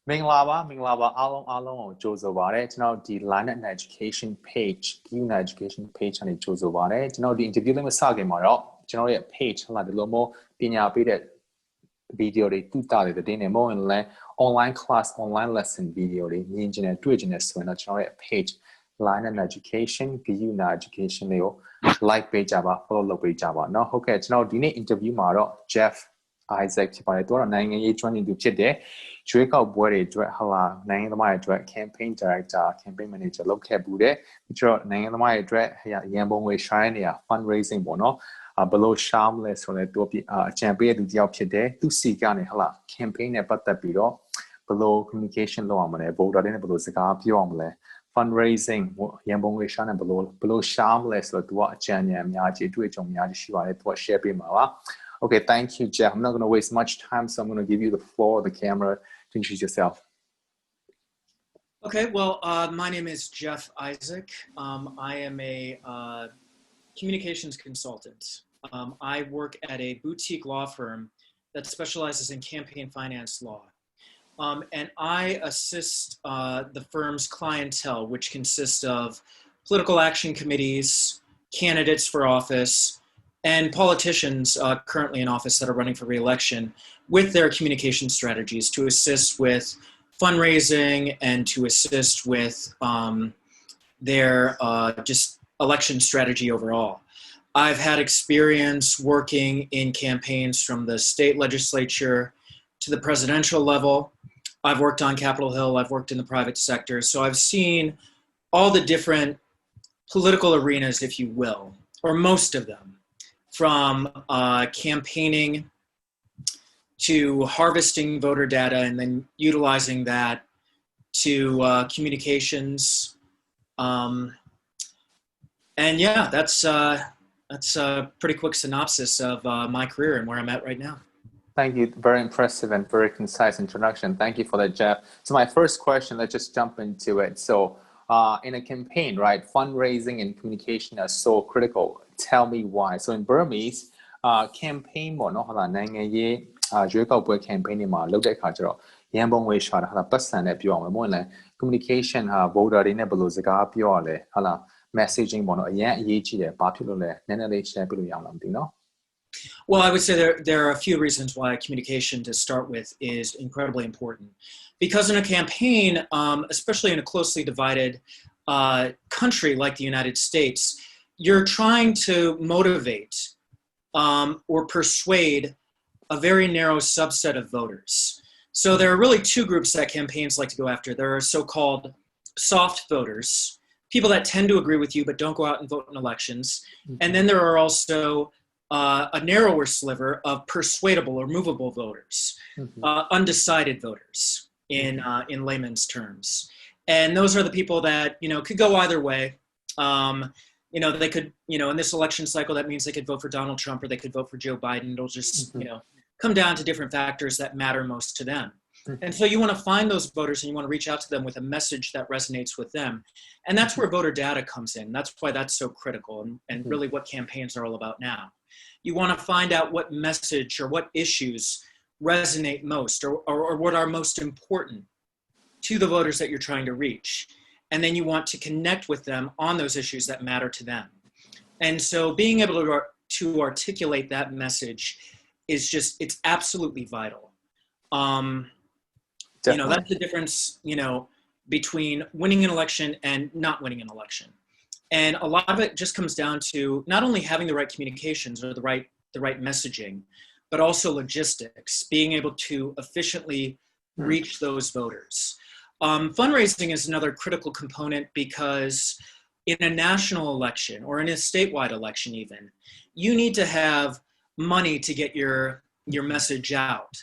မင်္ဂလာပါအားလုံးကိုကြိုဆိုပါရစေကျွန်တော်ဒီ Line and Education page Q Education page ကနေကြိုဆိုပါရစေကျွန်တော်ဒီ interview လေးမစခင်မှာတော့ကျွန်တော်ရဲ့ page ဟုတ်လားဒီလိုမျိုးပညာပေးတဲ့ video တွေတူတာတွေတဲ့နေမို့ရင်လည်း online class online lesson video တွေမြင်ကျင်တယ်တွေ့ကျင်တယ်ဆိုရင်တော့ကျွန်တော်ရဲ့ page Line and Education Q Education တွေကို like ပေးကြပါ follow လုပ်ပေးကြပါเนาะဟုတ်ကဲ့ကျွန်တော်ဒီနေ့ interview မှာတော့ Jeff Issak ဖြစ်ပါတယ်သူကတော့နိုင်ငံရေးကျွမ်းကျင်သူဖြစ်တယ်ရွေးကောက်ပွဲတွေအတွက်နိုင်ငံသမားတွေအတွက် campaign director campaign manager လုပ်ခဲ့ဘူးတယ်ပြီးတော့နိုင်ငံသမားတွေအတွက်ရန်ပုံငွေရှာတဲ့နေရာ fundraising ပေါ့နော်ဘယ်လိုရှာမလဲဆိုတော့သူအကြံပေးတဲ့သူတစ်ယောက်ဖြစ်တယ်သူစီကနေcampaign နဲ့ပတ်သက်ပြီးတော့ဘယ်လို communication လုပ်ရမလဲ voter တွေနဲ့ဘယ်လိုစကားပြောရမလဲ fundraising ရန်ပုံငွေရှာနေဘယ်လိုရှာမလဲဆိုတော့သူကအကြံဉာဏ်အများကြီးအတွေ့အကြုံအများကြီးရှိပါတယ်သူက share ပေးမှာပါ Okay, thank you, Jeff. I'm not going to waste much time, so I'm going to give you the floor, the camera, to introduce yourself. Okay, well, my name is Jeff Issak. I am a communications consultant. I work at a boutique law firm that specializes in campaign finance law. And I assist the firm's clientele, which consists of political action committees, candidates for office, and politicians currently in office that are running for re-election with their communication strategies to assist with fundraising and to assist with their just election strategy overall. I've had experience working in campaigns from the state legislature to the presidential level. I've worked on Capitol Hill, I've worked in the private sector, so I've seen all the different political arenas, if you will, or most of them. From campaigning to harvesting voter data and then utilizing that to communications. And yeah, that's a pretty quick synopsis of my career and where I'm at right now. Thank you. Very impressive and very concise introduction. Thank you for that, Jeff. So my first question, let's just jump into it. So in a campaign, right, fundraising and communication are so critical. Tell me why. So in Burmese, campaign ပေါ့နော်ဟုတ်လားနိုင်ငံရေးရွေးကောက်ပွဲ campaign တွေမှာလုပ်တဲ့အခါကျတော့ရန်ပုံငွေရှာတာဟုတ်လားပတ်စံနဲ့ပြောအောင်မဟုတ်လား communication voter တွေနဲ့ဘယ်လိုစကားပြောရလဲဟုတ်လား messaging ပေါ့နော်အရင်အရေးကြီးတယ်ဘာဖြစ်လို့လဲနည်းနည်းလေး share ပေးလို့ရအောင်လားမသိနော် Well, I would say there are a few reasons why communication to start with is incredibly important. Because in a campaign, especially in a closely divided country like the United States, you're trying to motivate or persuade a very narrow subset of voters. So there are really two groups that campaigns like to go after. There are so-called soft voters, people that tend to agree with you but don't go out and vote in elections. Mm-hmm. And then there are also a narrower sliver of persuadable or movable voters, mm-hmm. Undecided voters in layman's terms. And those are the people that, could go either way. They could, in this election cycle, that means they could vote for Donald Trump or they could vote for Joe Biden. It'll just, mm-hmm. Come down to different factors that matter most to them. Mm-hmm. And so you want to find those voters and you want to reach out to them with a message that resonates with them. And that's where voter data comes in. That's why that's so critical and mm-hmm. really what campaigns are all about now. You want to find out what message or what issues resonate most or what are most important to the voters that you're trying to reach. And then you want to connect with them on those issues that matter to them. And so being able to articulate that message is it's absolutely vital. That's the difference, between winning an election and not winning an election. And a lot of it just comes down to not only having the right communications or the right messaging, but also logistics, being able to efficiently reach those voters. Fundraising is another critical component because in a national election or in a statewide election even, you need to have money to get your message out.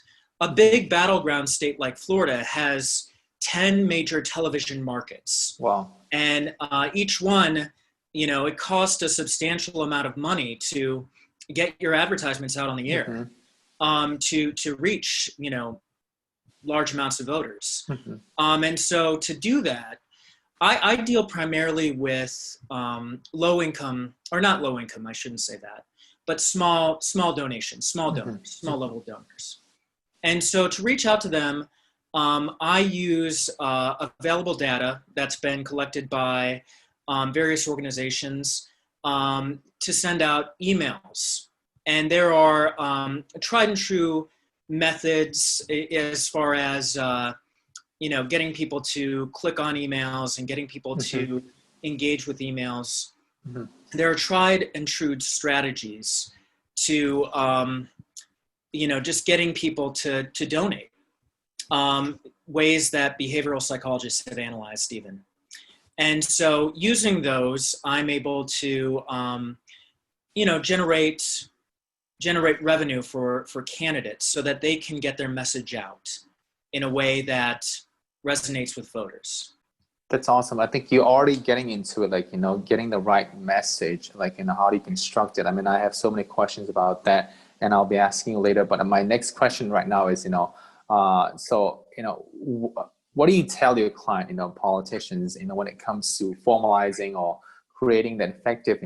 A big battleground state like Florida has 10 major television markets. Wow. And each one, it costs a substantial amount of money to get your advertisements out on the air, mm-hmm. To reach, large amounts of voters. Mm-hmm. And so to do that, I deal primarily with low income, or not low income, I shouldn't say that, but small donations, small donors, mm-hmm. small level donors. And so to reach out to them, I use available data that's been collected by various organizations to send out emails. And there are tried and true methods as far as getting people to click on emails and getting people to engage with emails. There are tried and true strategies to just getting people to donate. Ways that behavioral psychologists have analyzed even. And so using those, I'm able to, generate revenue for candidates so that they can get their message out in a way that resonates with voters. That's awesome. I think you're already getting into it, like, getting the right message, like, how do you construct it? I mean, I have so many questions about that, and I'll be asking you later. But my next question right now is, what do you tell your client, politicians, when it comes to formalizing or creating that effective,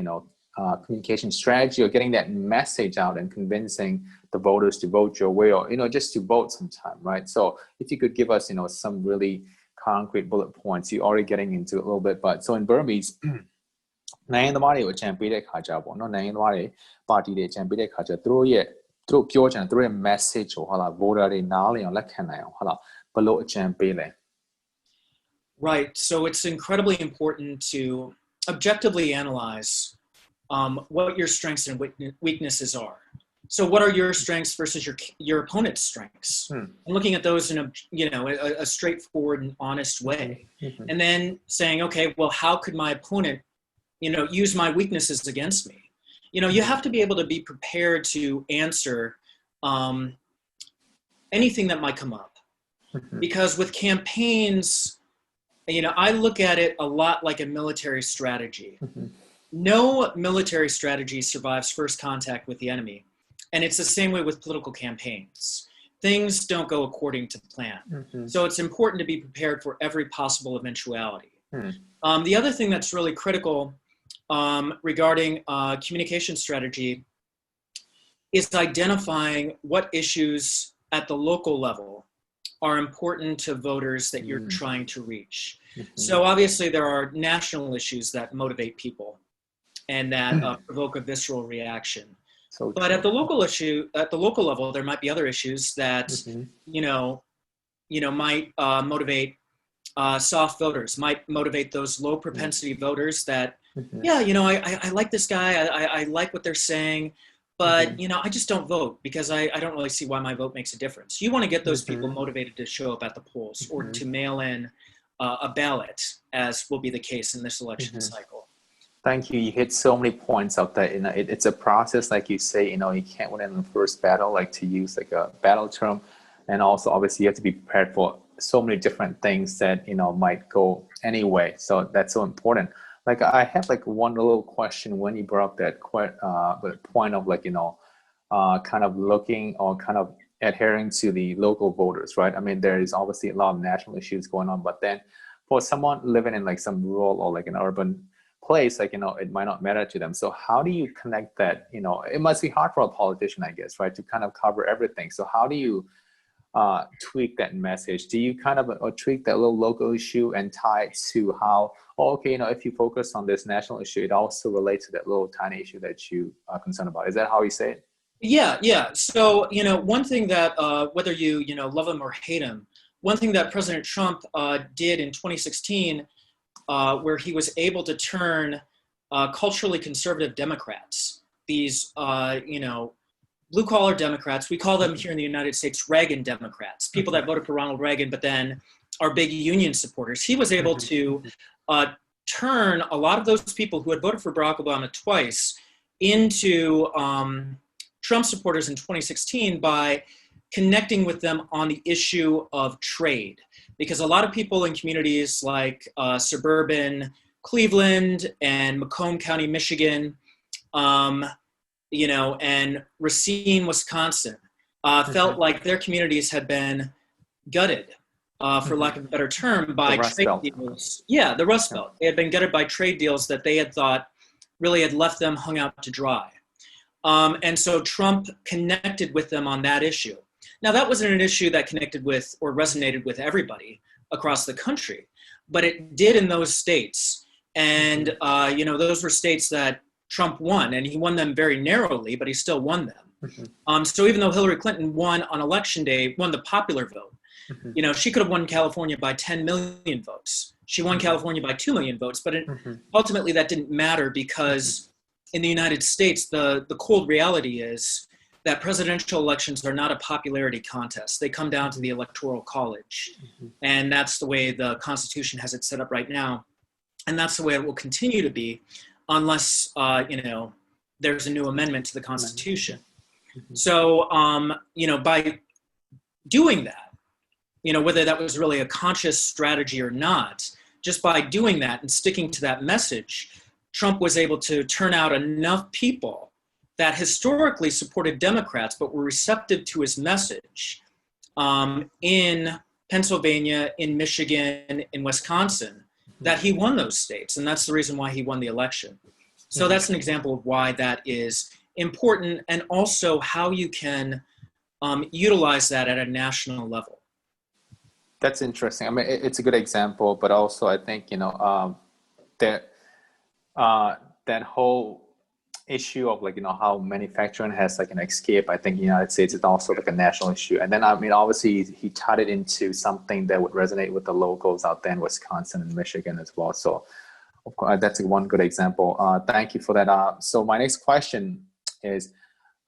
communication strategy or getting that message out and convincing the voters to vote your way or, just to vote sometime, right? So if you could give us, some really concrete bullet points, you're already getting into it a little bit, but so in Burmese, နိုင်ငံသမားတွေကိုအကြံပေးတဲ့ခါကြပေါ့နော်နိုင်ငံသမားတွေပါတီတွေအကြံပေးတဲ့ခါကျသူတို့ပြောချင်သူတို့ရဲ့ message ကိုဟုတ်လား voter တွေနားလည်အောင်လက်ခံနိုင်အောင်ဟုတ်လားဘယ်လိုအကြံပေးလဲ Right. So it's incredibly important to objectively analyze what your strengths and weaknesses are. So what are your strengths versus your opponent's strengths? And looking at those in a straightforward and honest way. And then saying, okay, well, how could my opponent, use my weaknesses against me? You have to be able to be prepared to answer anything that might come up. Because with campaigns, I look at it a lot like a military strategy. No military strategy survives first contact with the enemy. And it's the same way with political campaigns. Things don't go according to plan. So it's important to be prepared for every possible eventuality. The other thing that's really critical regarding communication strategy is identifying what issues at the local level are important to voters that you're trying to reach. So obviously there are national issues that motivate people and that provoke a visceral reaction. But at the local level, there might be other issues that, might motivate soft voters, might motivate those low propensity voters that, I like this guy, I like what they're saying, but, I just don't vote because I don't really see why my vote makes a difference. You want to get those people motivated to show up at the polls or to mail in a ballot, as will be the case in this election cycle. Thank you. You hit so many points out there. It's a process, like you say. You can't win in the first battle, like to use like a battle term, and also obviously you have to be prepared for so many different things that might go anyway. So that's so important. Like I have like one little question when you brought up that point of like kind of looking or kind of adhering to the local voters, right? I mean, there is obviously a lot of national issues going on, but then for someone living in like some rural or like an urban place, like it might not matter to them. So how do you connect that? It must be hard for a politician, I guess, right, to kind of cover everything. So how do you tweak that message? Do you kind of tweak that little local issue and tie it to how if you focus on this national issue, it also relates to that little tiny issue that you are concerned about? Is that how you say it? Yeah. So one thing that whether you love him or hate him, one thing that President Trump did in 2016 where he was able to turn culturally conservative Democrats, these, blue-collar Democrats, we call them here in the United States Reagan Democrats, people that voted for Ronald Reagan but then are big union supporters. He was able to turn a lot of those people who had voted for Barack Obama twice into Trump supporters in 2016 by connecting with them on the issue of trade. Because a lot of people in communities like suburban Cleveland and Macomb County, Michigan, and Racine, Wisconsin, felt like their communities had been gutted, for lack of a better term, by trade deals. Yeah, the Rust Belt. They had been gutted by trade deals that they had thought really had left them hung out to dry. And so Trump connected with them on that issue. Now, that wasn't an issue that connected with or resonated with everybody across the country, but it did in those states. And, those were states that Trump won, and he won them very narrowly, but he still won them. So even though Hillary Clinton won on election day, won the popular vote, she could have won California by 10 million votes. She won California by 2 million votes, but ultimately that didn't matter because in the United States, the cold reality is that presidential elections are not a popularity contest. They come down to the Electoral College. And that's the way the Constitution has it set up right now. And that's the way it will continue to be unless, there's a new amendment to the Constitution. So, by doing that, whether that was really a conscious strategy or not, just by doing that and sticking to that message, Trump was able to turn out enough people that historically supported Democrats but were receptive to his message in Pennsylvania, in Michigan, in Wisconsin, that he won those states. And that's the reason why he won the election. So that's an example of why that is important, and also how you can utilize that at a national level. That's interesting. I mean, it's a good example, but also I think, that whole issue of how manufacturing has an escape, I think in the United States is also a national issue. And then, obviously he tied it into something that would resonate with the locals out there in Wisconsin and Michigan as well. So of course, that's one good example. Thank you for that. So my next question is,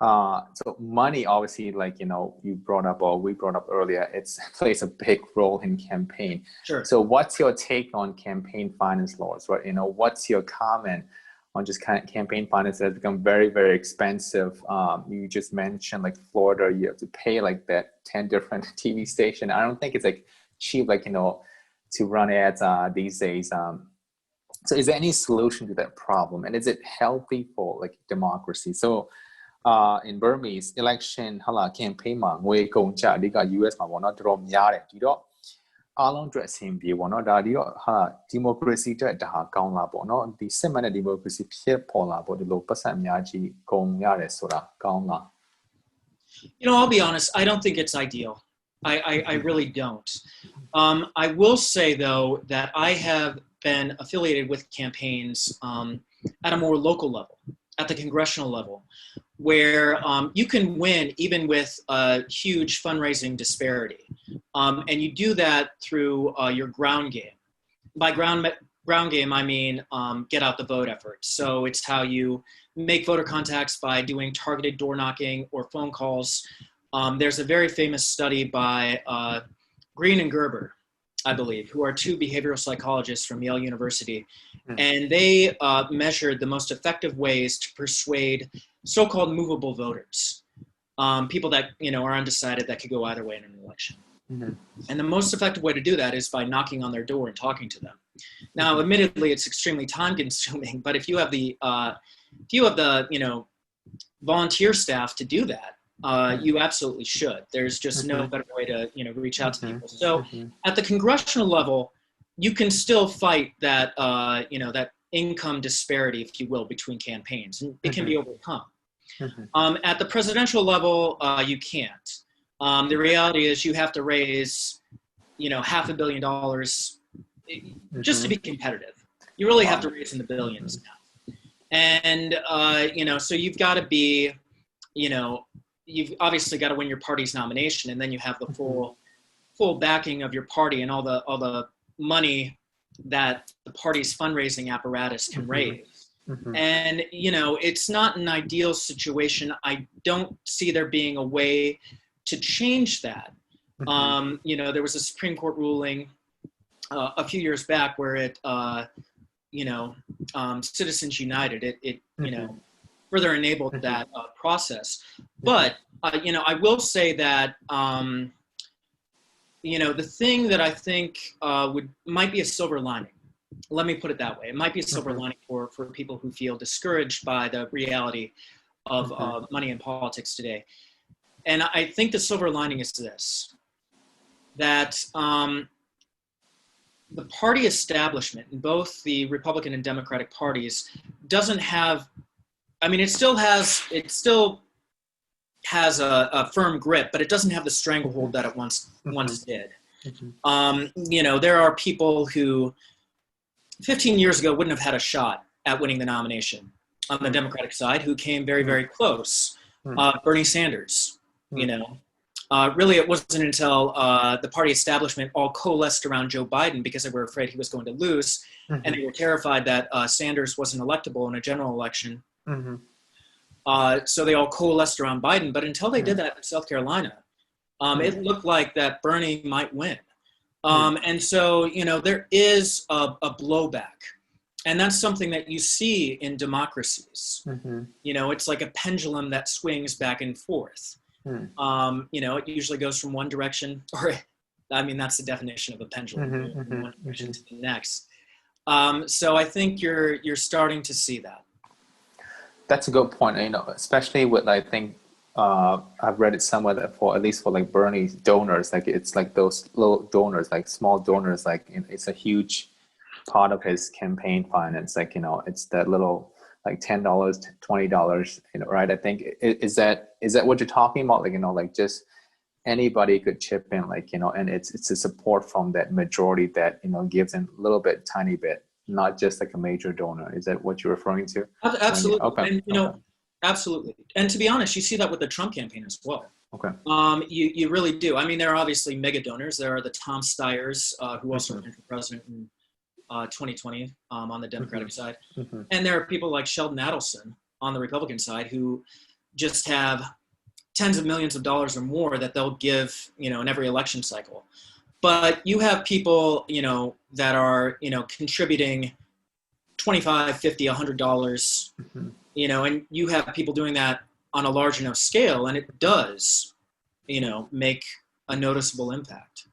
so money, obviously, you brought up, or we brought up earlier, it plays a big role in campaign. Sure. So what's your take on campaign finance laws, right? What's your comment on just campaign finance that has become very, very expensive? You just mentioned Florida, you have to pay that 10 different TV station. I don't think it's cheap, to run ads these days. So is there any solution to that problem? And is it healthy for democracy? So in Burmese election campaign မှာငွေကုန်ကြအဓိက US မှာပေါ့နော်တော်တော်များတယ်ဒီတော့အားလုံးအတွက်အဆင်ပြေပေါ့နော်ဒါဒီတော့ဒီမိုကရေစီအတွက်ဒါကောင်းလာပေါ့နော်ဒီစစ်မှန်တဲ့ဒီမိုကရေစီဖြစ်ပေါ်လာပေါ့ဒီလိုပတ်စံအများကြီးကုန်ရတယ်ဆိုတာကောင်းလား I'll be honest, I don't think it's ideal. I really don't. I will say though that I have been affiliated with campaigns at a more local level, at the congressional level, where you can win even with a huge fundraising disparity. And you do that through your ground game. By ground game, I mean get out the vote effort. So it's how you make voter contacts by doing targeted door knocking or phone calls. There's a very famous study by Green and Gerber, I believe, who are two behavioral psychologists from Yale University. And they measured the most effective ways to persuade so-called movable voters, people that are undecided that could go either way in an election. And the most effective way to do that is by knocking on their door and talking to them. Now, admittedly, it's extremely time-consuming, but if you have the volunteer staff to do that, you absolutely should. There's just no better way to reach out to people. So at the congressional level, you can still fight that that income disparity, if you will, between campaigns, and it can be overcome. At the presidential level, you can't. The reality is you have to raise $500 million just to be competitive. You really have to raise in the billions now. And so you've got to be you've obviously got to win your party's nomination, and then you have the full backing of your party and all the money that the party's fundraising apparatus can raise. And it's not an ideal situation. I don't see there being a way to change that. There was a Supreme Court ruling a few years back where it Citizens United, it further enabled that process. But, I will say that, the thing that I think might be a silver lining, let me put it that way. It might be a silver lining for people who feel discouraged by the reality of money in politics today. And I think the silver lining is this, that the party establishment in both the Republican and Democratic parties doesn't have, it still has a firm grip, but it doesn't have the stranglehold that it once did. You know, there are people who 15 years ago wouldn't have had a shot at winning the nomination on the Democratic side, who came very, very close. Bernie Sanders, you know. Really, it wasn't until the party establishment all coalesced around Joe Biden because they were afraid he was going to lose, and they were terrified that Sanders wasn't electable in a general election. So they all coalesced around Biden. But until they did that in South Carolina, it looked like that Bernie might win. And so, you know, there is a blowback. And that's something that you see in democracies. You know, it's like a pendulum that swings back and forth. You know, it usually goes from one direction, or I mean, that's the definition of a pendulum, from one direction to the next. So I think you're starting to see that. That's a good point. You know, especially with, I think I've read it somewhere that for at least for like Bernie's donors, like it's like those little donors, like small donors, like it's a huge part of his campaign finance. Like, you know, it's that little like $10, $20, you know, right? I think is that what you're talking about? Like, you know, like just anybody could chip in, like, you know, and it's a support from that majority that, you know, gives in a little bit, tiny bit, not just like a major donor. Is that what you're referring to? Absolutely. Okay. And, you know, absolutely. And to be honest, you see that with the Trump campaign as well. Okay. You really do. I mean, there are obviously mega donors. There are the Tom Steyers, who also ran for president in 2020 on the Democratic side. And there are people like Sheldon Adelson on the Republican side who just have tens of millions of dollars or more that they'll give, you know, in every election cycle. But you have people, you know, that are, you know, contributing $25, $50, $100, you know, and you have people doing that on a large enough scale, and it does, you know, make a noticeable impact.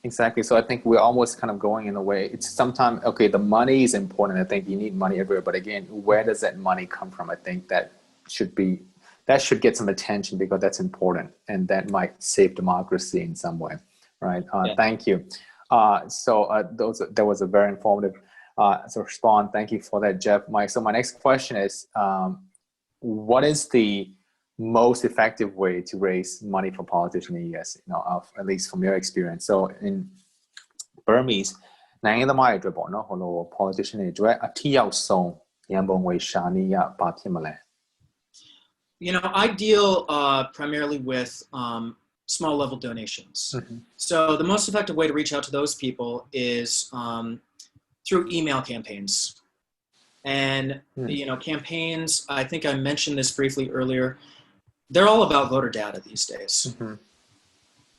Exactly. So I think we're almost kind of going in a way. It's sometimes, okay, the money is important. I think you need money everywhere. But again, where does that money come from? I think that should get some attention because that's important. And that might save democracy in some way. Right. Thank you. That was a very informative response. Thank you for that, Jeff. So my next question is, what is the most effective way to raise money for politicians in the US, you know, at least from your experience? So in Burmese, နိုင်ငံသမားတွေအတွက်ပေါ့နော်ဟိုလို politician တွေအတွက်အထီးရောက်ဆုံးရန်ပုံငွေရှာနည်းရဘာဖြစ်မလဲ You know, I deal primarily with small level donations. So the most effective way to reach out to those people is through email campaigns. And, you know, campaigns, I think I mentioned this briefly earlier, they're all about voter data these days.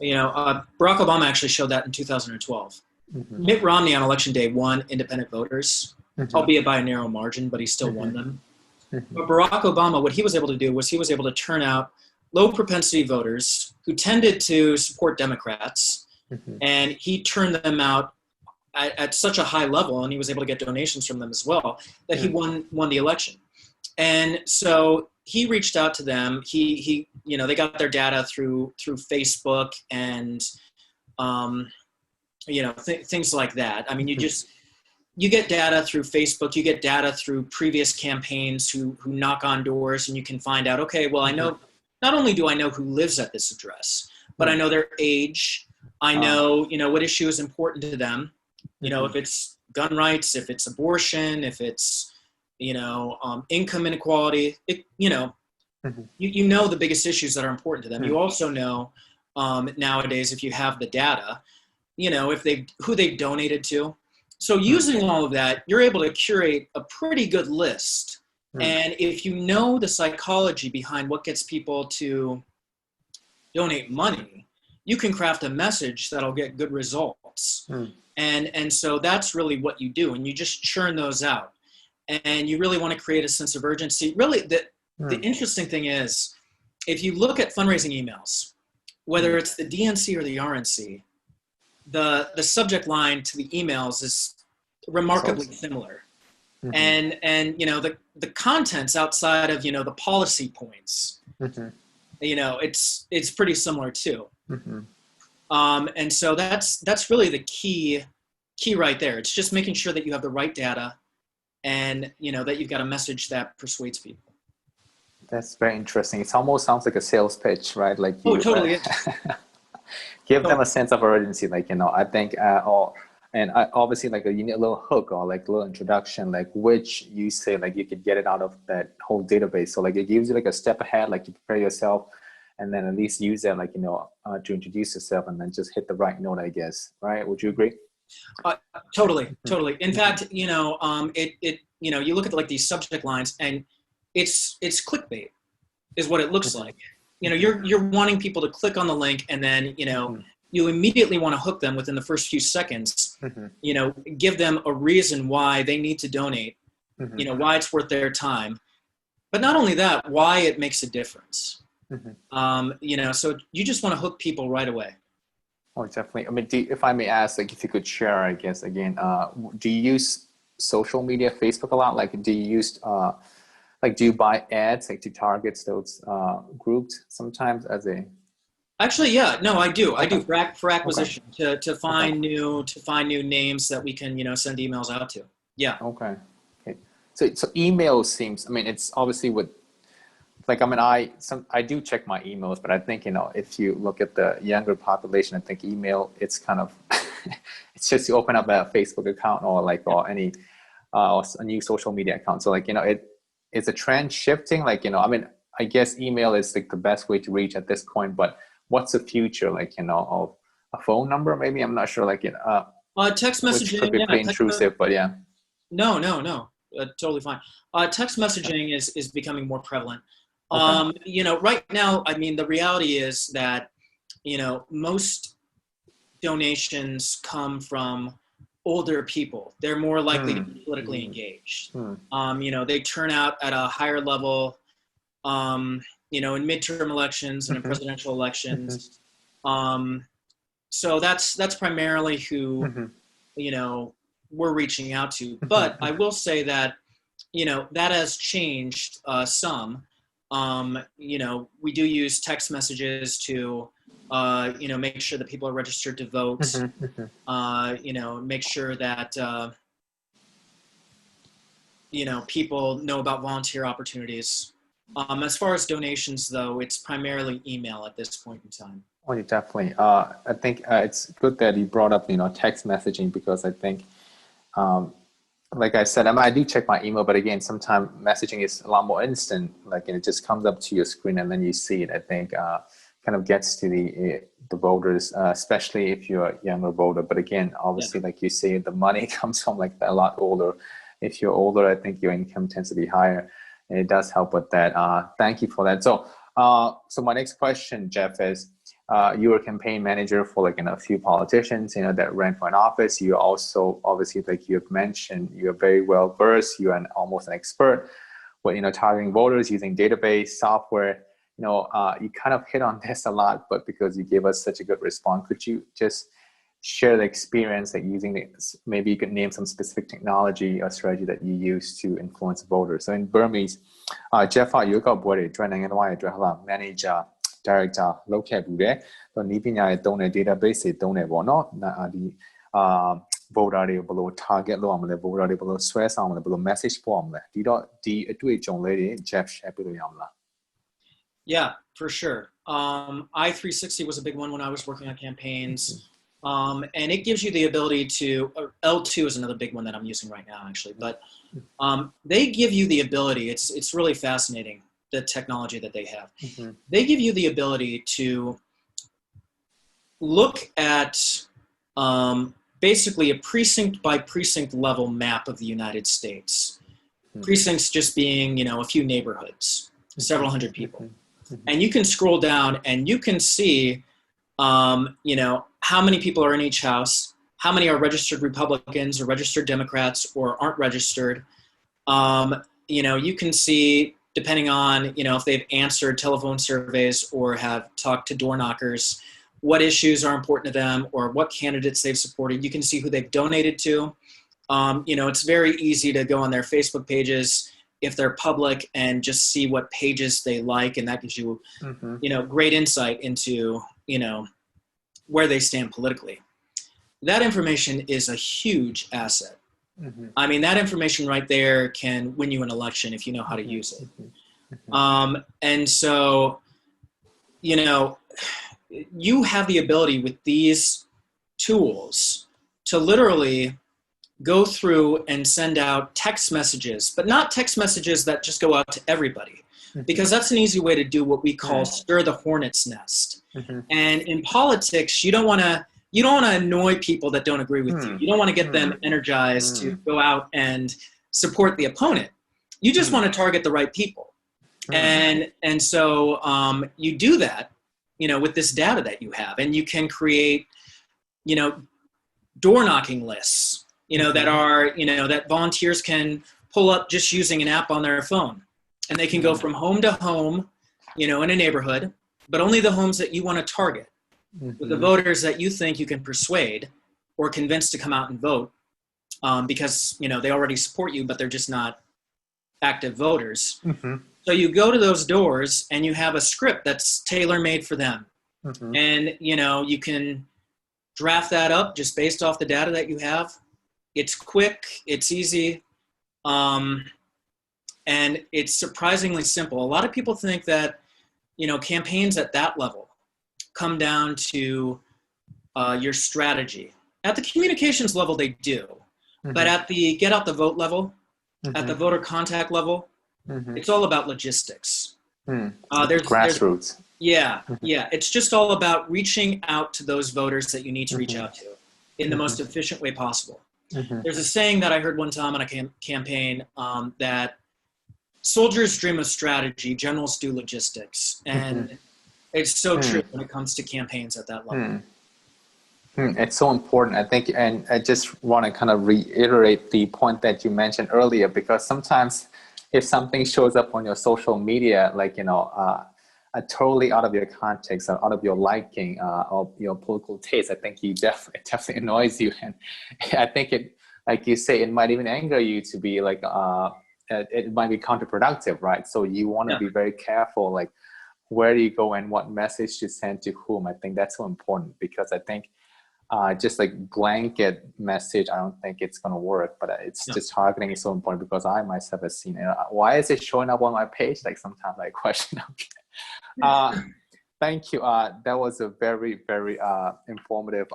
You know, Barack Obama actually showed that in 2012. Mitt Romney on election day won independent voters, albeit by a narrow margin, but he still won them. But Barack Obama, what he was able to do was he was able to turn out low propensity voters who tended to support Democrats, and he turned them out at such a high level, and he was able to get donations from them as well, that he won the election. And so he reached out to them. He you know, they got their data through Facebook and you know, things like that. I mean, you get data through Facebook, you get data through previous campaigns who knock on doors, and you can find out, okay, well, I know, not only do I know who lives at this address, but I know their age. I know, you know, what issue is important to them. You know, if it's gun rights, if it's abortion, if it's, you know, income inequality, you know, you know the biggest issues that are important to them. You also know nowadays, if you have the data, you know, who they've donated to. So using all of that, you're able to curate a pretty good list. And if you know the psychology behind what gets people to donate money, you can craft a message that'll get good results. And so that's really what you do. And you just churn those out. And you really want to create a sense of urgency. Really, the interesting thing is, if you look at fundraising emails, whether it's the DNC or the RNC, the subject line to the emails is remarkably similar. And you know, the contents outside of, you know, the policy points, you know, it's pretty similar too. And so that's really the key right there. It's just making sure that you have the right data and, you know, that you've got a message that persuades people. That's very interesting. It almost sounds like a sales pitch, right? Like Oh, you totally. give them Totally. a sense of urgency. Like, I think, obviously like you need a little hook or like a little introduction, like which you say like you could get it out of that whole database. So like it gives you like a step ahead, like you prepare yourself, and then at least use that like to introduce yourself, and then just hit the right note, I guess. Right? Would you agree? Totally, totally. In fact, you look at like these subject lines, and it's clickbait, is what it looks like. You're wanting people to click on the link, and then you immediately want to hook them within the first few seconds. Give them a reason why they need to donate. Why it's worth their time, but not only that, why it makes a difference. So you just want to hook people right away. Oh, definitely. I mean, if I may ask, like, if you could share, I guess, again, do you use social media, Facebook a lot? Like, do you use, do you buy ads, like, to target those groups sometimes as a? Actually, yeah, no, I do. Okay. I do for acquisition to find new names that we can, send emails out to. Yeah. Okay. So email seems, I mean, it's obviously with, like, I mean, I do check my emails, but I think, if you look at the younger population, I think email, it's kind of, it's just you open up a Facebook account or any, or a new social media account. So like, it's a trend shifting, like, I mean, I guess email is like the best way to reach at this point, but what's the future, like, of a phone number, maybe? I'm not sure, like, text messaging, which could be pretty intrusive, but yeah. No, totally fine. Text messaging is becoming more prevalent. Okay. Right now, I mean, the reality is that, most donations come from older people. They're more likely to be politically engaged. They turn out at a higher level, in midterm elections and in presidential elections. So that's primarily who, we're reaching out to. But I will say that, that has changed some. We do use text messages to, make sure that people are registered to vote. Make sure that, people know about volunteer opportunities. As far as donations, though, it's primarily email at this point in time. Oh, yeah, definitely. I think it's good that you brought up, text messaging, because I think, like I said, I do check my email, but again, sometimes messaging is a lot more instant. Like, it just comes up to your screen and then you see it. I think kind of gets to the voters, especially if you're a younger voter. But again, obviously, like you say, the money comes from like a lot older. If you're older, I think your income tends to be higher, and it does help with that. Thank you for that. So my next question, Jeff, is you were a campaign manager for like a few politicians, that ran for an office. You also, obviously, like you've mentioned, you're very well versed. You're almost an expert with targeting voters using database software. You kind of hit on this a lot, but because you gave us such a good response, could you just share the experience that using maybe you could name some specific technology or strategy that you use to influence voters? So in Burmese, Jeff ရွေးကောက်ပွဲတွေအတွက်နိုင်ငံတော်ရဲ့အတွက်ဟလာ manager director လုပ်ခဲ့ဘူးတယ်။သူနီးပညာတွေသုံးတဲ့ database တွေသုံးတယ်ပေါ့နော်။ဒီ voter တွေကိုဘယ်လို target လုပ်အောင်မလဲ voter တွေဘယ်လိုဆွဲဆောင်မလဲဘယ်လို message ပို့အောင်မလဲဒီတော့ဒီအတွေ့အကြုံလေးတွေ Jeff share ပေးလို့ရမလား Yeah, for sure. I360 was a big one when I was working on campaigns. And it gives you the ability to, L2 is another big one that I'm using right now, actually, but they give you the ability, it's really fascinating, the technology that they have. They give you the ability to look at basically a precinct by precinct level map of the United States. Precincts just being, a few neighborhoods, several hundred people. And you can scroll down and you can see, how many people are in each house, how many are registered Republicans or registered Democrats or aren't registered. You can see, depending on, if they've answered telephone surveys or have talked to door knockers, what issues are important to them or what candidates they've supported. You can see who they've donated to. It's very easy to go on their Facebook pages if they're public and just see what pages they like. And that gives you, great insight into, where they stand politically. That information is a huge asset. I mean, that information right there can win you an election if you know how to use it. And so, you know, you have the ability with these tools to literally go through and send out text messages, but not text messages that just go out to everybody, because that's an easy way to do what we call stir the hornet's nest. And in politics, you don't want to annoy people that don't agree with you. You don't want to get them energized to go out and support the opponent. You just want to target the right people. And so you do that, you know, with this data that you have, and you can create, you know, door knocking lists, you know, that are, you know, that volunteers can pull up just using an app on their phone, and they can go from home to home, you know, in a neighborhood, but only the homes that you want to target with the voters that you think you can persuade or convince to come out and vote, because, you know, they already support you, but they're just not active voters. So you go to those doors and you have a script that's tailor-made for them. And, you know, you can draft that up just based off the data that you have. It's quick, it's easy, and it's surprisingly simple. A lot of people think that, you know, campaigns at that level come down to your strategy. At the communications level, they do. But at the get out the vote level, at the voter contact level, it's all about logistics. There's grassroots. Yeah. It's just all about reaching out to those voters that you need to reach out to in the most efficient way possible. There's a saying that I heard one time on a campaign, that soldiers dream of strategy, generals do logistics. And it's so true when it comes to campaigns at that level. It's so important, I think, and I just want to kind of reiterate the point that you mentioned earlier, because sometimes if something shows up on your social media, like, you know, totally out of your context or out of your liking or your political taste, I think it definitely annoys you. And I think it, like you say, it might even anger you to be like, it might be counterproductive, right? So you want to be very careful, like where do you go and what message to send to whom. I think that's so important, because I think just like blanket message, I don't think it's going to work, but it's just targeting is so important, because I myself have seen it. Why is it showing up on my page? Like sometimes I question. Thank you. That was a very, very informative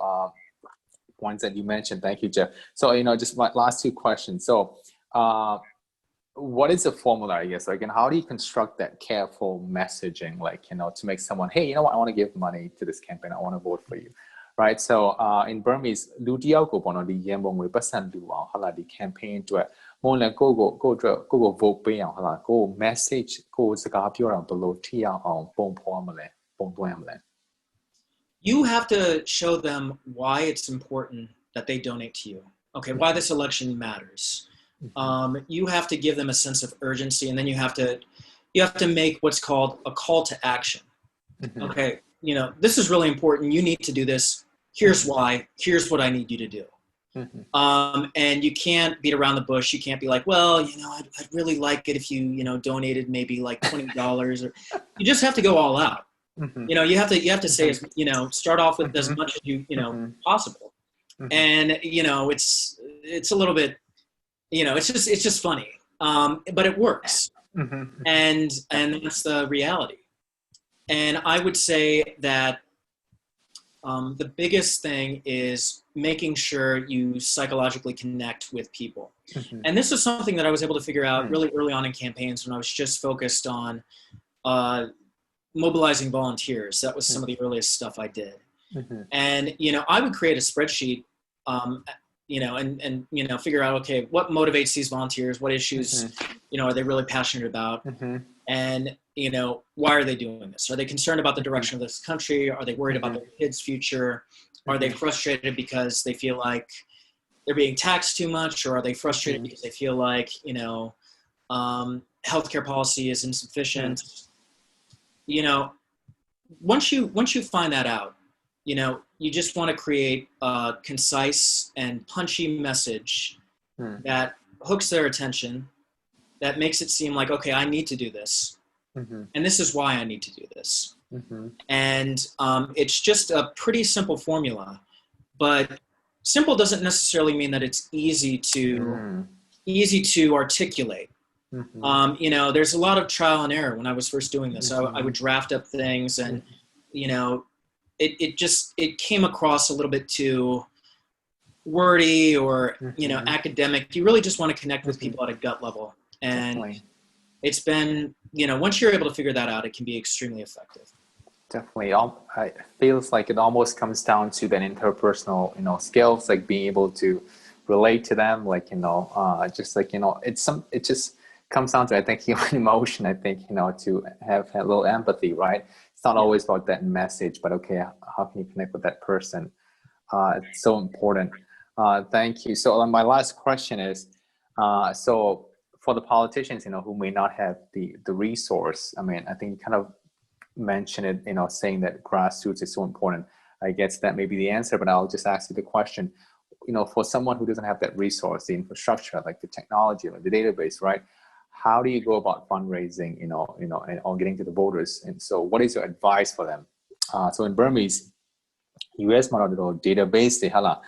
points that you mentioned. Thank you, Jeff. So, you know, just my last two questions. So, what is the formula, I guess? Like, and how do you construct that careful messaging, like, you know, to make someone, hey, you know what, I want to give money to this campaign, I want to vote for you, right? So in Burmese, လူတယောက်ကိုပေါ့နော်ဒီရန်ပုံငွေပတ်စံလူအောင်ဟာလာဒီ campaign အတွက်မုံလည်းကို vote ပေးအောင်ဟာလာကို message ကိုစကားပြောတာဘယ်လိုထိရောက်အောင်ပုံဖော်မလဲပုံသွင်းရမလဲ You have to show them why it's important that they donate to you. Okay, why this election matters. You have to give them a sense of urgency, and then you have to make what's called a call to action. Okay, you know, this is really important. You need to do this. Here's why. Here's what I need you to do. And you can't beat around the bush. You can't be like, well, you know, I'd really like it if you know, donated maybe like $20 or you just have to go all out. You know, you have to say, you know, start off with as much as you know, possible. And, you know, it's a little bit, you know, it's just funny. But it works. And that's the reality. And I would say that the biggest thing is making sure you psychologically connect with people. And this is something that I was able to figure out really early on in campaigns when I was just focused on mobilizing volunteers. That was some of the earliest stuff I did. And, you know, I would create a spreadsheet, you know, and, you know, figure out, okay, what motivates these volunteers? What issues, you know, are they really passionate about? And, you know, why are they doing this? Are they concerned about the direction of this country? Are they worried about their kids' future? Are they frustrated because they feel like they're being taxed too much? Or are they frustrated because they feel like, you know, healthcare policy is insufficient? You know, once you find that out, you know, you just want to create a concise and punchy message that hooks their attention, that makes it seem like, okay, I need to do this. And this is why I need to do this. And it's just a pretty simple formula, but simple doesn't necessarily mean that it's easy to articulate. You know, there's a lot of trial and error when I was first doing this. I would draft up things and, you know, it came across a little bit too wordy or, you know, academic. You really just want to connect with people at a gut level. And Definitely. It's been, you know, once you're able to figure that out, it can be extremely effective. Definitely. It feels like it almost comes down to that interpersonal, you know, skills, like being able to relate to them, like, you know, just like, you know, it just comes down to, I think, human emotion, I think, you know, to have a little empathy, right? It's not always about that message, but okay, how can you connect with that person? It's so important. Thank you. So my last question is, so for the politicians, you know, who may not have the resource, I mean, I think you kind of mentioned it, you know, saying that grassroots is so important. I guess that may be the answer, but I'll just ask you the question, you know, for someone who doesn't have that resource, the infrastructure, like the technology, like the database, right? How do you go about fundraising, you know, and or getting to the voters? And so what is your advice for them? So in Burmese, US မှာတော့ database တွေဟာလား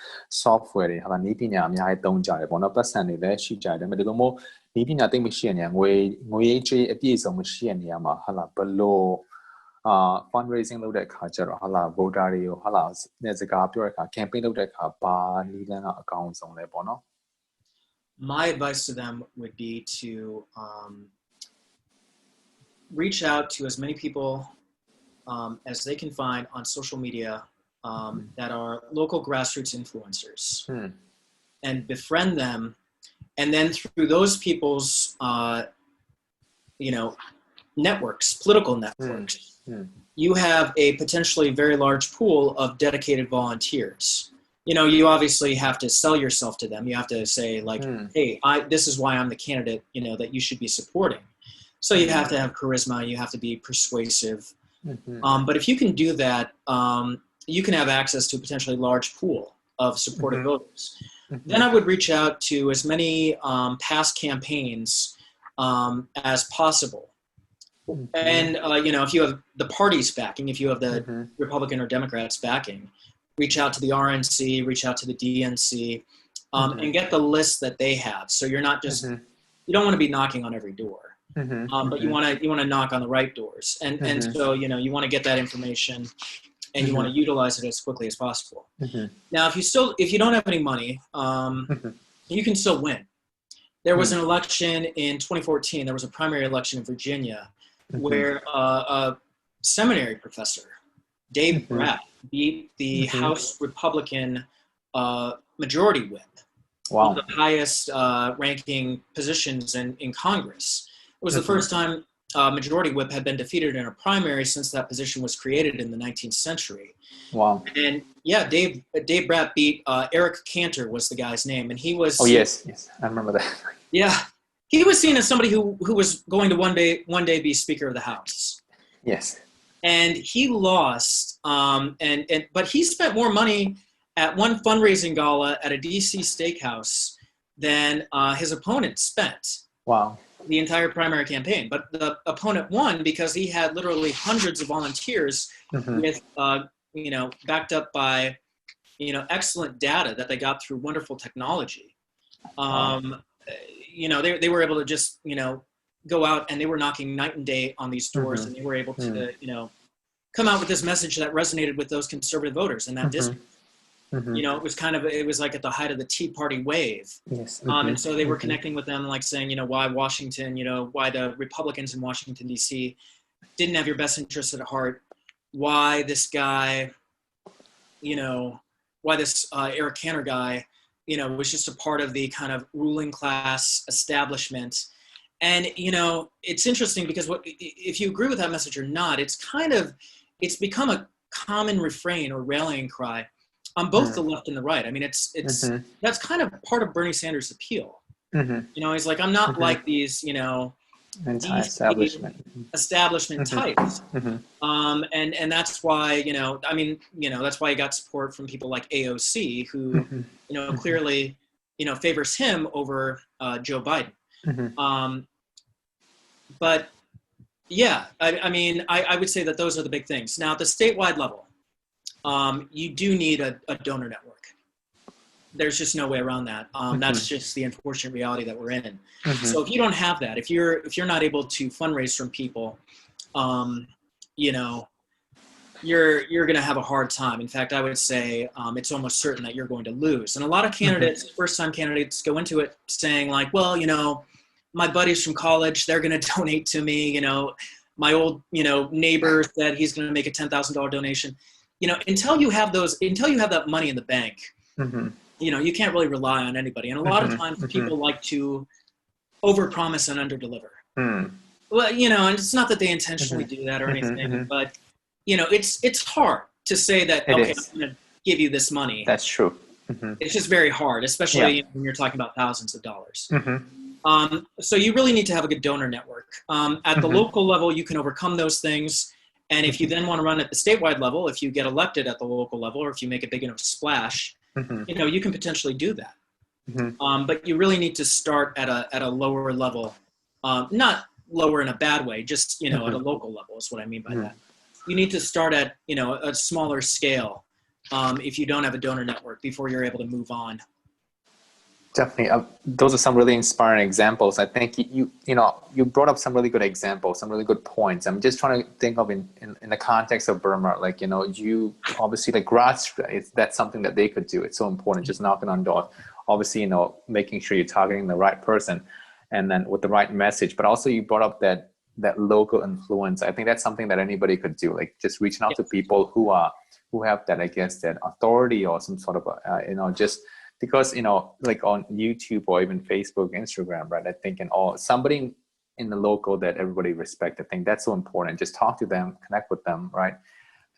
software တွေဟာလားနည်းပညာအများကြီးသုံးကြတယ်ပေါ့နော်ပတ်စံတွေလည်းရှိကြတယ်ဒါပေမဲ့ဒီလိုမျိုးနည်းပညာသိမ့်မရှိတဲ့နေရာငွေကြေးအပြည့်စုံမရှိတဲ့နေရာမှာဟာလားဘလို့fundraising လုပ်တဲ့အခါကျတော့ဟာလား voter တွေကိုဟာလားနဲ့စကားပြောတဲ့အခါ campaign လုပ်တဲ့အခါဘာနည်းလမ်းကအကောင်းဆုံးလဲပေါ့နော် My advice to them would be to reach out to as many people as they can find on social media that are local grassroots influencers and befriend them. And then through those people's, you know, networks, political networks, you have a potentially very large pool of dedicated volunteers. You know, you obviously have to sell yourself to them. You have to say like, hey, this is why I'm the candidate, you know, that you should be supporting. So you have to have charisma, you have to be persuasive. But if you can do that, you can have access to a potentially large pool of supportive voters. Then I would reach out to as many past campaigns as possible. And, you know, if you have the party's backing, if you have the Republican or Democrats backing, reach out to the RNC, reach out to the DNC, and get the list that they have. So you're not just, you don't want to be knocking on every door. But you want to knock on the right doors. And so, you know, you want to get that information and you want to utilize it as quickly as possible. Now, if you don't have any money, you can still win. There was an election in 2014. There was a primary election in Virginia where a seminary professor, Dave Bratt, beat the House Republican majority whip, one of the highest ranking positions in Congress. It was the first time majority whip had been defeated in a primary since that position was created in the 19th century. Wow. And yeah, Dave Bratt beat Eric Cantor was the guy's name. And he was... Oh, yes. I remember that. Yeah. He was seen as somebody who was going to one day be Speaker of the House. Yes. And he lost, but he spent more money at one fundraising gala at a DC steakhouse than his opponent spent. Wow. The entire primary campaign. But the opponent won because he had literally hundreds of volunteers with, you know, backed up by, you know, excellent data that they got through wonderful technology. You know, they were able to just, you know, go out and they were knocking night and day on these doors and they were able to, you know, come out with this message that resonated with those conservative voters in that district. You know, it was like at the height of the Tea Party wave. Yes. And so they were connecting with them, like saying, you know, why Washington, you know, why the Republicans in Washington, D.C. didn't have your best interests at heart, why this guy, you know, why this Eric Cantor guy, you know, was just a part of the kind of ruling class establishment. And, you know, it's interesting because if you agree with that message or not, it's become a common refrain or rallying cry on both the left and the right. I mean, it's that's kind of part of Bernie Sanders' appeal. You know, he's like, I'm not like these, you know, establishment types. And that's why, you know, I mean, you know, that's why he got support from people like AOC, who, you know, clearly, you know, favors him over Joe Biden. But yeah, I mean, I would say that those are the big things. Now, at the statewide level, you do need a donor network. there's just no way around that. That's just the unfortunate reality that we're in. Mm-hmm. So if you don't have that, if you're not able to fundraise from people, you know, you're going to have a hard time. In fact, I would say it's almost certain that you're going to lose. And a lot of candidates, first-time candidates, go into it saying like, well, you know, my buddies from college, they're going to donate to me. You know, my old, you know, neighbor said he's going to make a $10,000 donation. You know, until you have that money in the bank, you know, you can't really rely on anybody. And a lot of times people like to overpromise and underdeliver. Well, you know, and it's not that they intentionally do that or anything, but, you know, it's hard to say that, okay, I'm going to give you this money. That's true. It's just very hard, especially when you're talking about thousands of dollars. So you really need to have a good donor network. At the local level, you can overcome those things. And if you then want to run at the statewide level, if you get elected at the local level, or if you make a big enough splash, you know, you can potentially do that. But you really need to start at a lower level, not lower in a bad way, just, you know, at a local level is what I mean by that. You need to start at, you know, a smaller scale if you don't have a donor network before you're able to move on. Definitely. Those are some really inspiring examples. I think you brought up some really good examples, some really good points. I'm just trying to think of in the context of Burma, like, you know, you obviously like grassroots, that's something that they could do. It's so important, just knocking on doors. Obviously, you know, making sure you're targeting the right person and then with the right message. But also you brought up that local influence. I think that's something that anybody could do, like just reaching out to people who have that, I guess, that authority or some sort of, you know, just because, you know, like on YouTube or even Facebook, Instagram, right? I think somebody in the local that everybody respects, I think that's so important. Just talk to them, connect with them, right?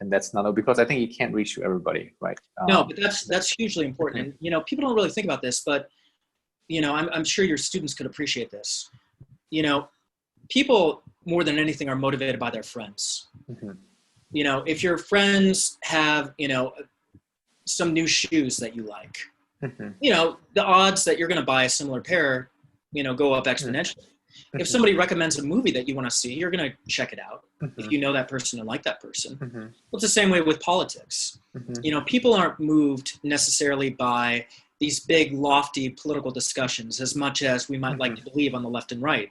And that's not, because I think you can't reach everybody, right? No, but that's hugely important. And, you know, people don't really think about this, but, you know, I'm sure your students could appreciate this. You know, people more than anything are motivated by their friends. You know, if your friends have, you know, some new shoes that you like, you know, the odds that you're going to buy a similar pair, you know, go up exponentially. If somebody recommends a movie that you want to see, you're going to check it out if you know that person and like that person. Well, it's the same way with politics. You know, people aren't moved necessarily by these big, lofty political discussions as much as we might like to believe on the left and right.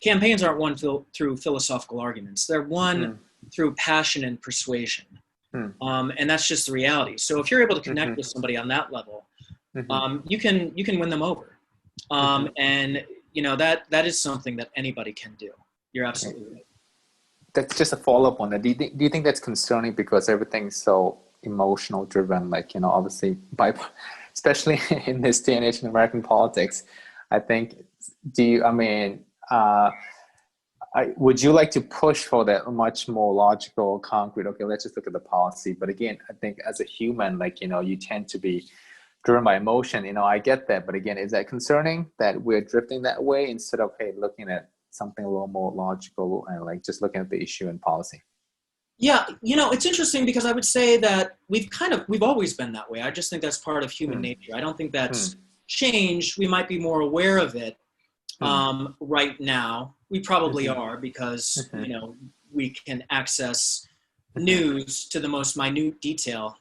Campaigns aren't won through philosophical arguments. They're won through passion and persuasion. And that's just the reality. So if you're able to connect with somebody on that level, you can win them over. And, you know, that is something that anybody can do. You're absolutely right. That's just a follow-up on that. Do you think that's concerning because everything's so emotional driven? Like, you know, obviously, especially in this day and age in American politics, I think, would you like to push for that much more logical, concrete, okay, let's just look at the policy. But again, I think as a human, like, you know, you tend to be driven by emotion. You know, I get that. But again, is that concerning that we're drifting that way instead of, hey, looking at something a little more logical and like just looking at the issue and policy? Yeah, you know, it's interesting because I would say that we've always been that way. I just think that's part of human nature. I don't think that's changed. We might be more aware of it right now. We probably are because, you know, we can access news to the most minute detail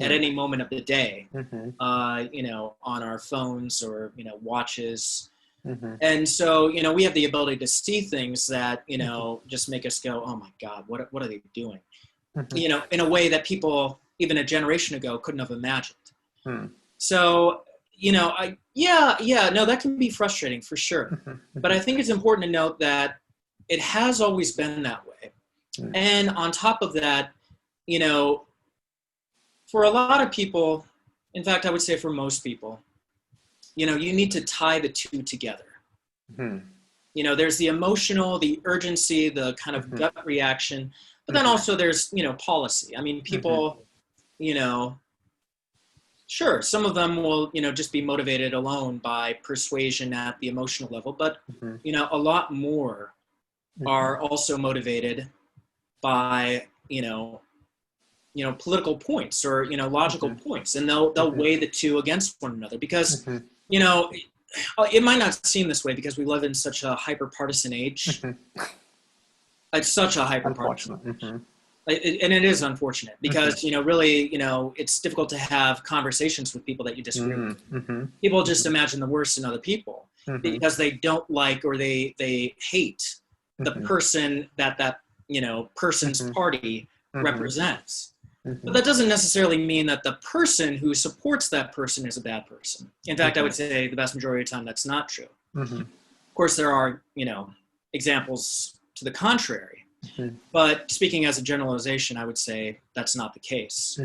at any moment of the day, you know, on our phones or, you know, watches. And so, you know, we have the ability to see things that, you know, just make us go, oh my God, what are they doing? You know, in a way that people, even a generation ago, couldn't have imagined. So, you know, no, that can be frustrating for sure. But I think it's important to note that it has always been that way. And on top of that, you know, for a lot of people, in fact, I would say for most people, you know, you need to tie the two together. You know, there's the emotional, the urgency, the kind of gut reaction, but then also there's, you know, policy. I mean, people, you know, sure, some of them will, you know, just be motivated alone by persuasion at the emotional level, but, you know, a lot more are also motivated by, you know, political points or, you know, logical points, and they'll weigh the two against one another because, you know, it might not seem this way because we live in such a hyper-partisan age. It's such a hyper-partisan age. And it is unfortunate because, really, it's difficult to have conversations with people that you disagree with. People just imagine the worst in other people because they don't like or they hate the person that person's party represents. But that doesn't necessarily mean that the person who supports that person is a bad person. In fact, I would say the vast majority of the time that's not true. Of course, there are, examples to the contrary. But speaking as a generalization, I would say that's not the case.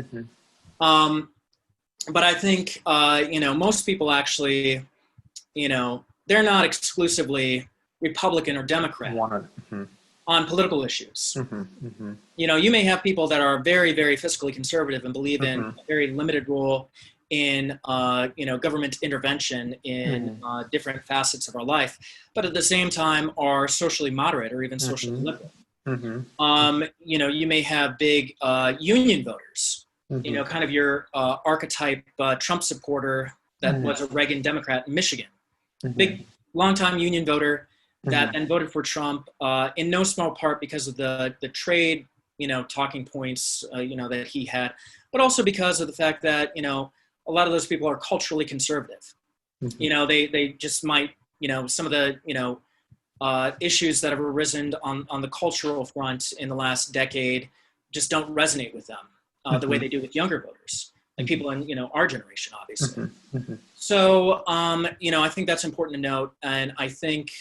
But I think, most people actually, they're not exclusively Republican or Democrat on political issues. You may have people that are very, very fiscally conservative and believe in a very limited role in, government intervention in different facets of our life, but at the same time are socially moderate or even socially liberal. You may have big union voters, kind of your archetype Trump supporter that was a Reagan Democrat in Michigan, big longtime union voter that then voted for Trump in no small part because of the trade, talking points, that he had, but also because of the fact that, a lot of those people are culturally conservative. They just might, some of the, issues that have arisen on the cultural front in the last decade just don't resonate with them the way they do with younger voters, like people in our generation, obviously. So I think that's important to note, and I think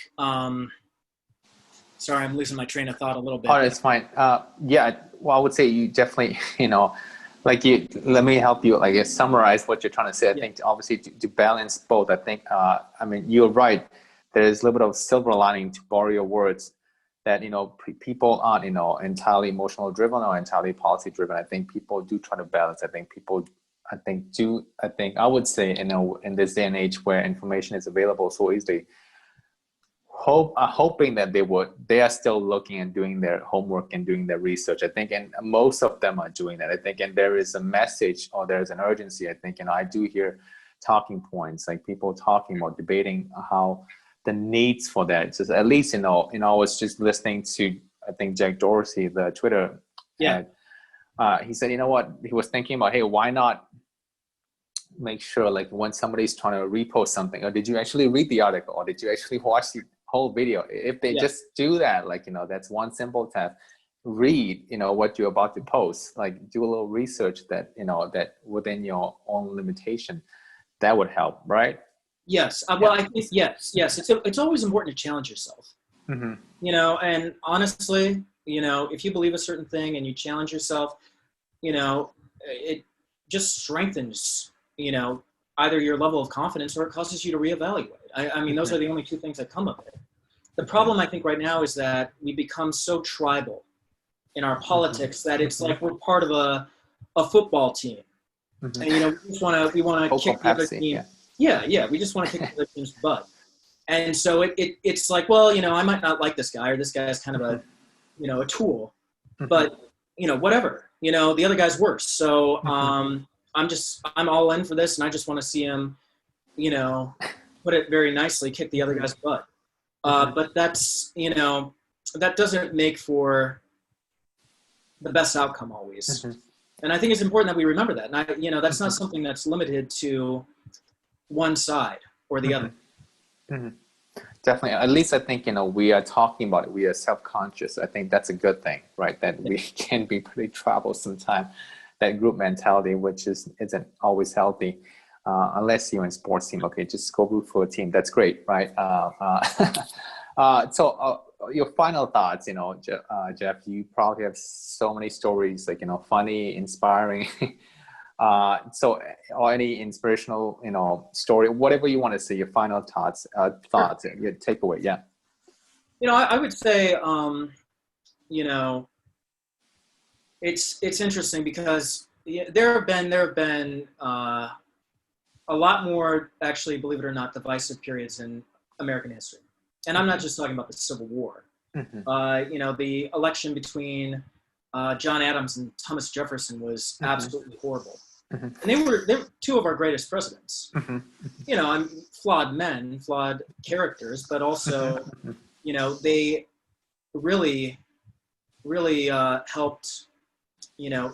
sorry, I'm losing my train of thought a little bit. Oh, it's fine. Yeah, well, I would say you definitely let me help you summarize what you're trying to say. I think obviously to balance both, I think you're right. There's a little bit of silver lining, to borrow your words, that people aren't entirely emotional driven or entirely policy driven. I think people do try to balance. I think I would say in this day and age where information is available so easily, hoping that they are still looking and doing their homework and doing their research. I think, and most of them are doing that. I think, and there is a message or there's an urgency. I think, I do hear talking points, like people talking about debating how the needs for that. Just at least, I was just listening to, I think, Jack Dorsey, the Twitter. Yeah. He said, he was thinking about, hey, why not make sure, like, when somebody's trying to repost something, or did you actually read the article, or did you actually watch the whole video? If they just do that, like, that's one simple task. Read, what you're about to post, like, do a little research that, that within your own limitation, that would help, right? Yes. Well, I think yes. It's always important to challenge yourself. And honestly, if you believe a certain thing and you challenge yourself, it just strengthens, either your level of confidence or it causes you to reevaluate. I mean, those are the only two things that come of it. The problem, I think, right now is that we become so tribal in our politics that it's like we're part of a football team, and we want to kick the other team. Yeah, we just want to kick the other team's butt. And so it's like, well, I might not like this guy, or this guy is kind of a tool, but whatever. The other guy's worse. So I'm all in for this, and I just want to see him, put it very nicely, kick the other guy's butt. But that's, that doesn't make for the best outcome always. And I think it's important that we remember that. And that's not something that's limited to one side or the other. Definitely. At least I think, we are talking about it. We are self-conscious. I think that's a good thing, right? That we can be pretty troublesome sometimes. That group mentality, which isn't always healthy, unless you're in sports team. Okay, just go root for a team. That's great, right? So your final thoughts, Jeff, you probably have so many stories, like, funny, inspiring. Or any inspirational, story, whatever you want to say, your final thoughts, your takeaway. Yeah. I would say, it's interesting because there have been a lot more, actually, believe it or not, divisive periods in American history. And I'm not just talking about the Civil War. The election between John Adams and Thomas Jefferson was absolutely horrible. And they were two of our greatest presidents. I'm flawed men, flawed characters, but also, they really, really helped you know,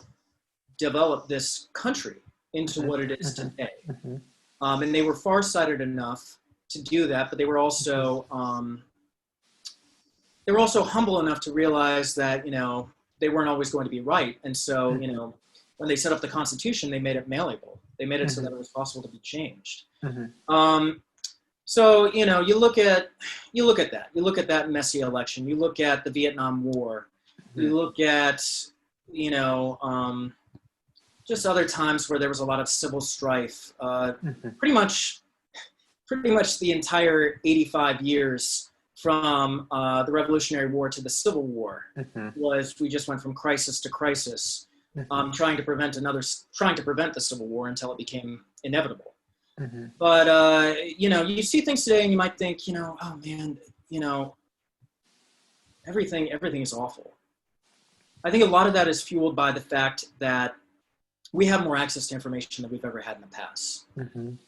develop this country into what it is today. And they were farsighted enough to do that, but they were also humble enough to realize that, you know, they weren't always going to be right. And so, you know, when they set up the Constitution, they made it malleable. They made it so that it was possible to be changed. So, you know, you look at that messy election. You look at the Vietnam War. You look at, you know, just other times where there was a lot of civil strife. Pretty much the entire 85 years from the Revolutionary War to the Civil War we just went from crisis to crisis, trying to prevent the Civil War until it became inevitable. But you know, you see things today and you might think, you know, oh man, you know, everything is awful. I think a lot of that is fueled by the fact that we have more access to information than we've ever had in the past.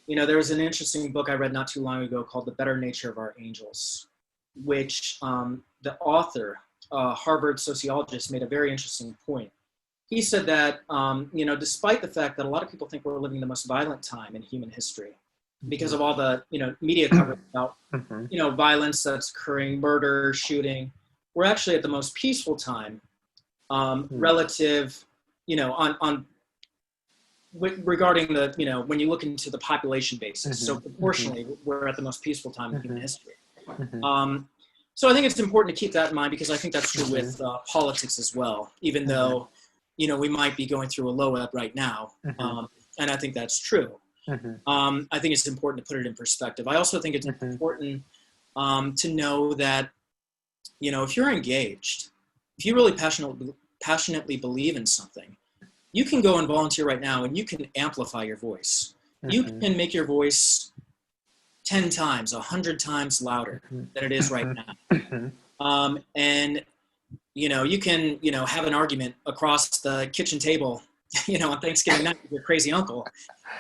You know, there was an interesting book I read not too long ago called The Better Nature of Our Angels, which the author, Harvard sociologist, made a very interesting point. He said that, you know, despite the fact that a lot of people think we're living the most violent time in human history because of all the, you know, media coverage about, you know, violence that's occurring, murder, shooting, we're actually at the most peaceful time relative, you know, regarding the, you know, when you look into the population basis. So proportionally, we're at the most peaceful time in human history. So I think it's important to keep that in mind, because I think that's true with politics as well, even though, you know, we might be going through a low ebb right now. And I think that's true. I think it's important to put it in perspective. I also think it's important to know that, you know, if you're engaged, if you really passionately believe in something, you can go and volunteer right now and you can amplify your voice. You can make your voice 10 times, 100 times louder than it is right now. And, you know, you can, you know, have an argument across the kitchen table, you know, on Thanksgiving night with your crazy uncle,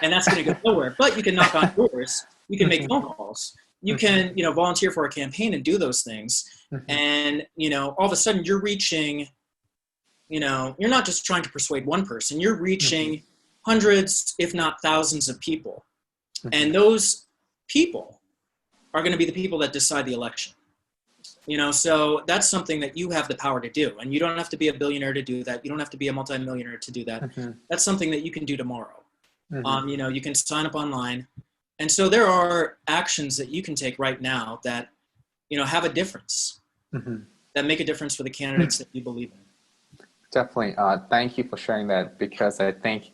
and that's going to go nowhere. But you can knock on doors, you can make phone calls, you can, you know, volunteer for a campaign and do those things. And, you know, all of a sudden you're reaching, you know, you're not just trying to persuade one person, you're reaching hundreds, if not thousands of people. And those people are going to be the people that decide the election. You know, so that's something that you have the power to do. And you don't have to be a billionaire to do that. You don't have to be a multimillionaire to do that. That's something that you can do tomorrow. You know, you can sign up online. And so there are actions that you can take right now that, you know, have a difference, that make a difference for the candidates that you believe in. Definitely. Thank you for sharing that, because I think,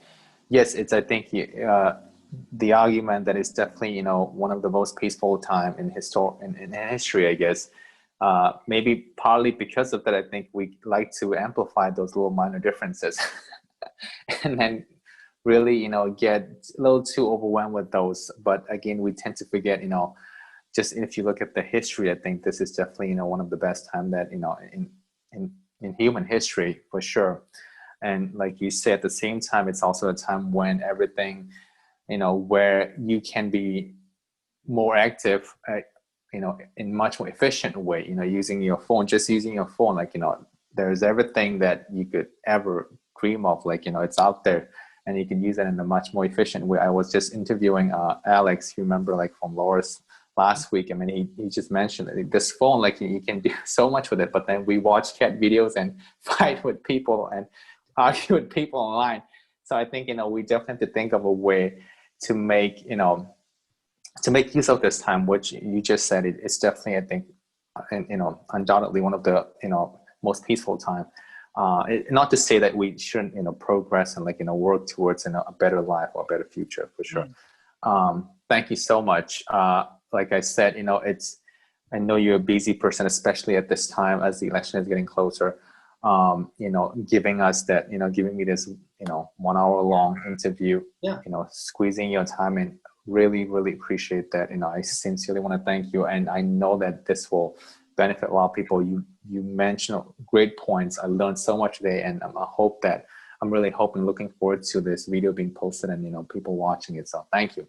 yes, it's, I think the argument that it's definitely, you know, one of the most peaceful time in history, I guess. Maybe partly because of that, I think we like to amplify those little minor differences and then really, you know, get a little too overwhelmed with those. But again, we tend to forget, you know, just if you look at the history, I think this is definitely, you know, one of the best time that, you know, in human history for sure. And like you said, at the same time, it's also a time when everything, you know, where you can be more active, you know, in much more efficient way, you know, using your phone, like, you know, there's everything that you could ever dream of, like, you know, it's out there and you can use it in a much more efficient way. I was just interviewing Alex, you remember, like from Loris last week. I mean, he just mentioned that this phone, like you can do so much with it, but then we watch cat videos and fight with people and argue with people online. So I think, you know, we definitely have to think of a way to make, you know, to make use of this time, which you just said, it's definitely, I think, you know, undoubtedly one of the, you know, most peaceful time. Not to say that we shouldn't, you know, progress and, like, you know, work towards, you know, a better life or a better future for sure. Thank you so much. Like I said, you know, I know you're a busy person, especially at this time as the election is getting closer. You know, giving us that, you know, giving me this, you know, 1 hour long interview, you know, squeezing your time in. Really, really appreciate that. You know, I sincerely want to thank you. And I know that this will benefit a lot of people. You mentioned great points. I learned so much today, and I'm really hoping, looking forward to this video being posted and, you know, people watching it. So thank you.